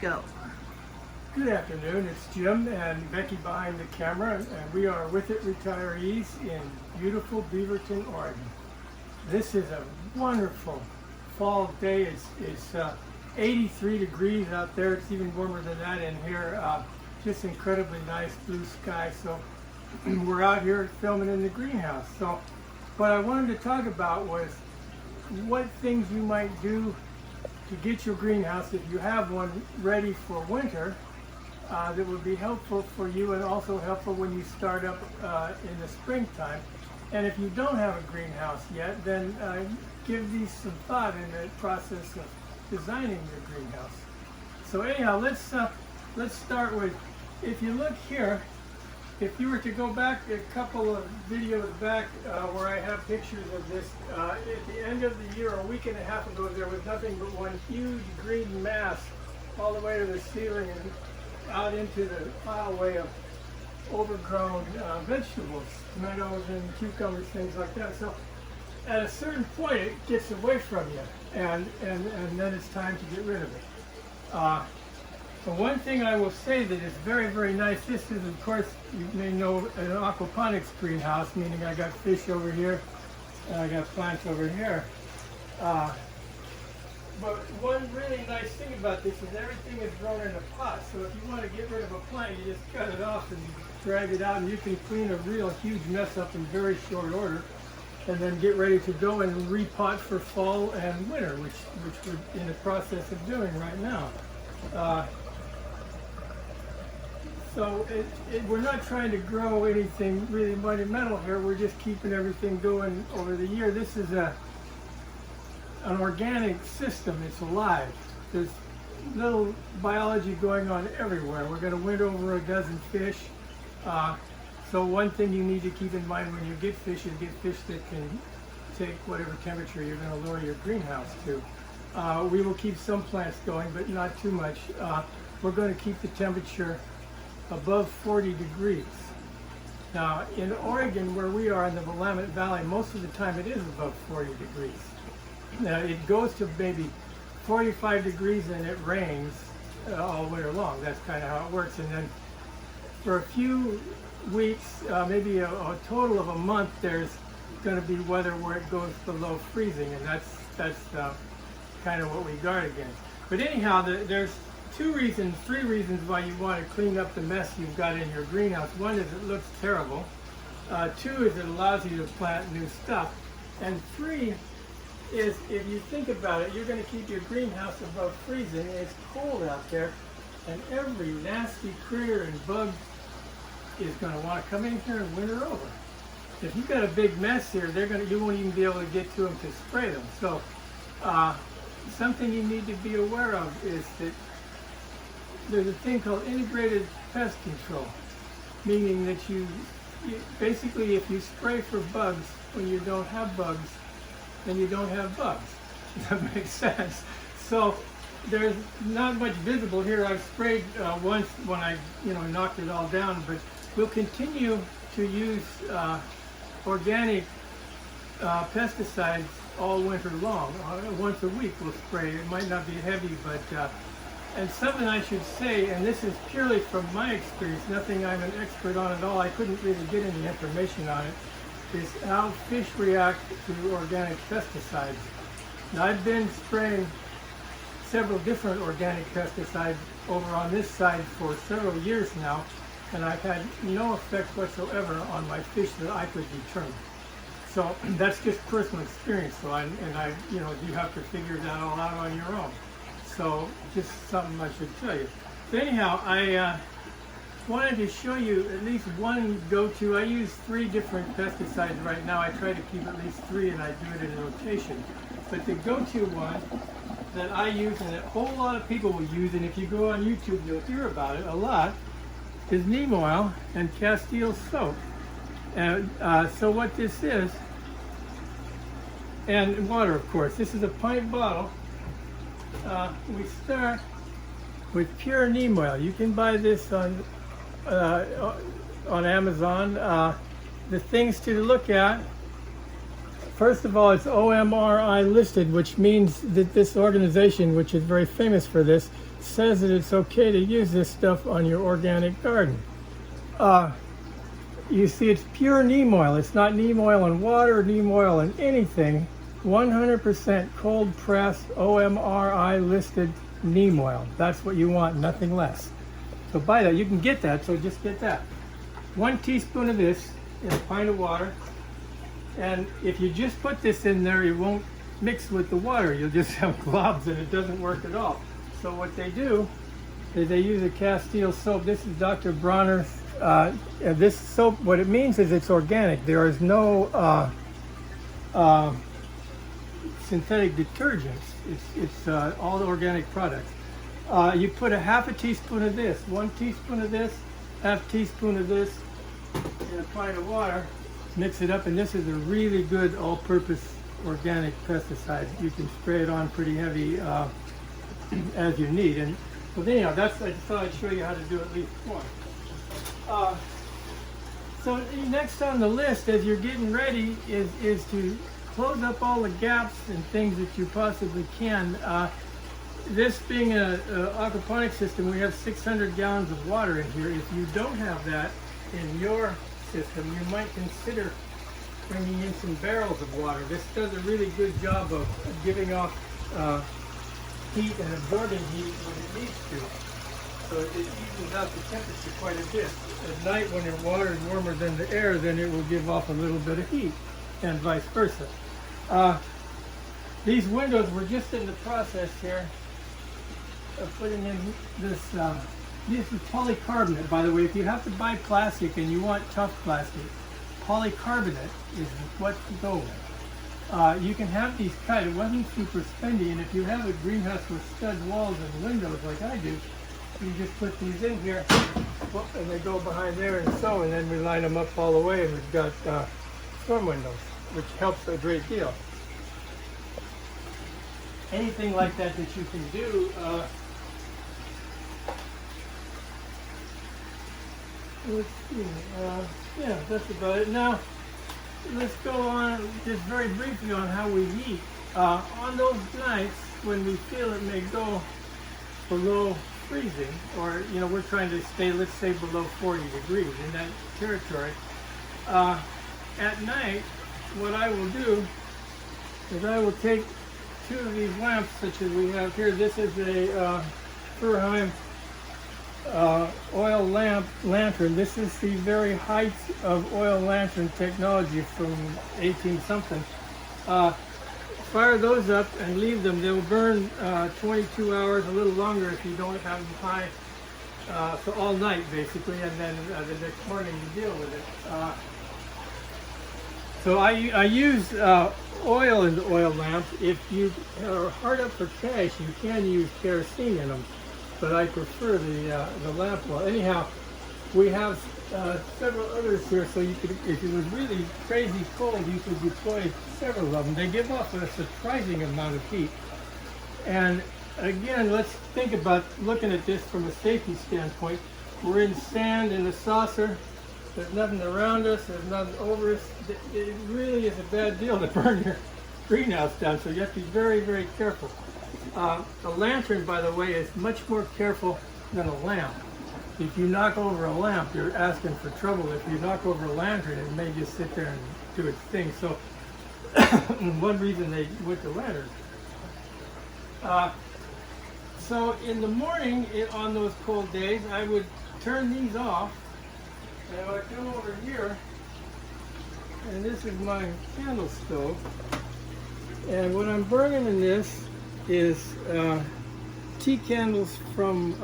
Go. Good afternoon, it's Jim and Becky behind the camera, and we are With It Retirees in beautiful Beaverton, Oregon. This is a wonderful fall day. It's 83 degrees out there. It's even warmer than that in here. Just incredibly nice blue sky. So we're out here filming in the greenhouse. So what I wanted to talk about was what things you might do to get your greenhouse, if you have one, ready for winter, that would be helpful for you and also helpful when you start up in the springtime. And if you don't have a greenhouse yet, then give these some thought in the process of designing your greenhouse. So anyhow, let's start with, if you look here, if you were to go back a couple of videos back where I have pictures of this, at the end of the year, a week and a half ago, there was nothing but one huge green mass all the way to the ceiling and out into the pileway of overgrown vegetables, tomatoes and cucumbers, things like that. So at a certain point, it gets away from you, and then it's time to get rid of it. The one thing I will say that is very, very nice, this is, of course, you may know, an aquaponics greenhouse, meaning I got fish over here and I got plants over here. But one really nice thing about this is everything is grown in a pot. So if you want to get rid of a plant, you just cut it off and drag it out, and you can clean a real huge mess up in very short order, and then get ready to go and repot for fall and winter, which we're in the process of doing right now. So we're not trying to grow anything really monumental here. We're just keeping everything going over the year. This is an organic system. It's alive. There's little biology going on everywhere. We're going to win over a dozen fish. So one thing you need to keep in mind when you get fish is get fish that can take whatever temperature you're going to lower your greenhouse to. We will keep some plants going, but not too much. We're going to keep the temperature above 40 degrees. Now, in Oregon, where we are in the Willamette Valley, most of the time it is above 40 degrees. Now, it goes to maybe 45 degrees and it rains all winter long. That's kind of how it works. And then for a few weeks, maybe a total of a month, there's going to be weather where it goes below freezing, and that's kind of what we guard against. But anyhow, there's three reasons why you want to clean up the mess you've got in your greenhouse. One is it looks terrible. Two is it allows you to plant new stuff. And three is, if you think about it, you're going to keep your greenhouse above freezing, and it's cold out there, and every nasty critter and bug is going to want to come in here and winter over. If you've got a big mess here, you won't even be able to get to them to spray them. So something you need to be aware of is that there's a thing called integrated pest control, meaning that you basically, if you spray for bugs when you don't have bugs, then you don't have bugs. That makes sense. So there's not much visible here. I've sprayed once when I knocked it all down, but we'll continue to use organic pesticides all winter long. Once a week we'll spray. It might not be heavy, but and something I should say, and this is purely from my experience, nothing I'm an expert on at all, I couldn't really get any information on it, is how fish react to organic pesticides. Now, I've been spraying several different organic pesticides over on this side for several years now, and I've had no effect whatsoever on my fish that I could determine. So that's just personal experience. So you have to figure that all out on your own. So just something I should tell you. So anyhow, I wanted to show you at least one go-to. I use 3 different pesticides right now. I try to keep at least 3, and I do it in rotation. But the go-to one that I use, and a whole lot of people will use, and if you go on YouTube, you'll hear about it a lot, is neem oil and Castile soap. And so what this is, and water, of course. This is a pint bottle. We start with pure neem oil. You can buy this on Amazon. The things to look at: first of all, it's OMRI listed, which means that this organization, which is very famous for this, says that it's okay to use this stuff on your organic garden. You see, it's pure neem oil. It's not neem oil in water, neem oil in anything. 100% cold pressed, OMRI listed neem oil. That's what you want, nothing less. So buy that. You can get that, so just get that. 1 teaspoon of this in a pint of water. And if you just put this in there, it won't mix with the water. You'll just have globs and it doesn't work at all. So what they do is they use a Castile soap. This is Dr. Bronner's. This soap, what it means is it's organic. There is no synthetic detergents. It's all the organic products. You put a half a teaspoon of this, 1 teaspoon of this, half teaspoon of this in a pint of water. Mix it up, and this is a really good all-purpose organic pesticide. You can spray it on pretty heavy as you need. And so anyhow, I just thought I'd show you how to do at least one. So next on the list, as you're getting ready, is to close up all the gaps and things that you possibly can. This being an aquaponics system, we have 600 gallons of water in here. If you don't have that in your system, you might consider bringing in some barrels of water. This does a really good job of giving off heat and absorbing heat when it needs to. So it evens out the temperature quite a bit. At night, when your water is warmer than the air, then it will give off a little bit of heat, and vice versa. These windows, we're just in the process here of putting in this. This is polycarbonate, by the way. If you have to buy plastic and you want tough plastic, polycarbonate is what to go with. You can have these cut. It wasn't super spendy, and if you have a greenhouse with stud walls and windows like I do, you just put these in here, and they go behind there and so, and then we line them up all the way, and we've got storm windows, which helps a great deal. Anything like that that you can do, let's see, yeah, that's about it. Now, let's go on just very briefly on how we heat. On those nights when we feel it may go below freezing, or we're trying to stay, let's say, below 40 degrees in that territory. At night, what I will do is I will take 2 of these lamps, such as we have here. This is a Furheim oil lantern. This is the very height of oil lantern technology from 18 something. Fire those up and leave them. They'll burn 22 hours, a little longer if you don't have them high. So all night basically, and then the next morning you deal with it. So I use oil in the oil lamps. If you are hard up for cash, you can use kerosene in them, but I prefer the lamp oil. Anyhow, we have several others here, so you could, if it was really crazy cold, you could deploy several of them. They give off a surprising amount of heat. And again, let's think about looking at this from a safety standpoint. We're in sand in a saucer. There's nothing around us. There's nothing over us. It really is a bad deal to burn your greenhouse down, so you have to be very, very careful. A lantern, by the way, is much more careful than a lamp. If you knock over a lamp, you're asking for trouble. If you knock over a lantern, it may just sit there and do its thing. So one reason they went to lanterns. So in the morning, on those cold days, I would turn these off, and I would come over here, and this is my candle stove. And what I'm burning in this is tea candles from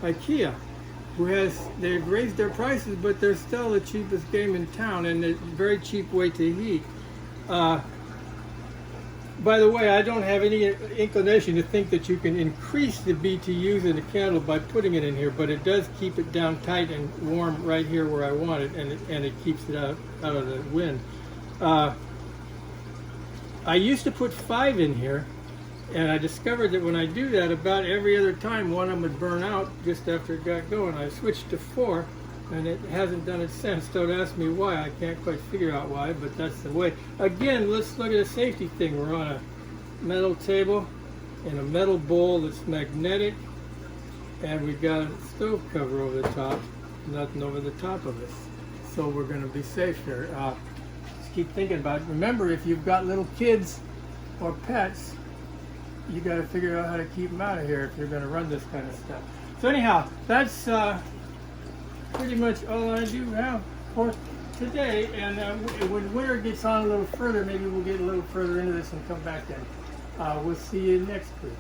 IKEA. They've raised their prices, but they're still the cheapest game in town, and it's a very cheap way to heat. By the way, I don't have any inclination to think that you can increase the BTUs in the candle by putting it in here, but it does keep it down tight and warm right here where I want it, and it keeps it out of the wind. I used to put 5 in here, and I discovered that when I do that, about every other time one of them would burn out just after it got going. I switched to 4, and it hasn't done it since. Don't ask me why. I can't quite figure out why, but that's the way. Again, let's look at a safety thing. We're on a metal table in a metal bowl that's magnetic. and we've got a stove cover over the top, nothing over the top of us. So we're going to be safe here. Just keep thinking about it. Remember, if you've got little kids or pets, you got to figure out how to keep them out of here if you're going to run this kind of stuff. So anyhow, that's pretty much all I do have for today. And when winter gets on a little further, maybe we'll get a little further into this and come back then. We'll see you next week.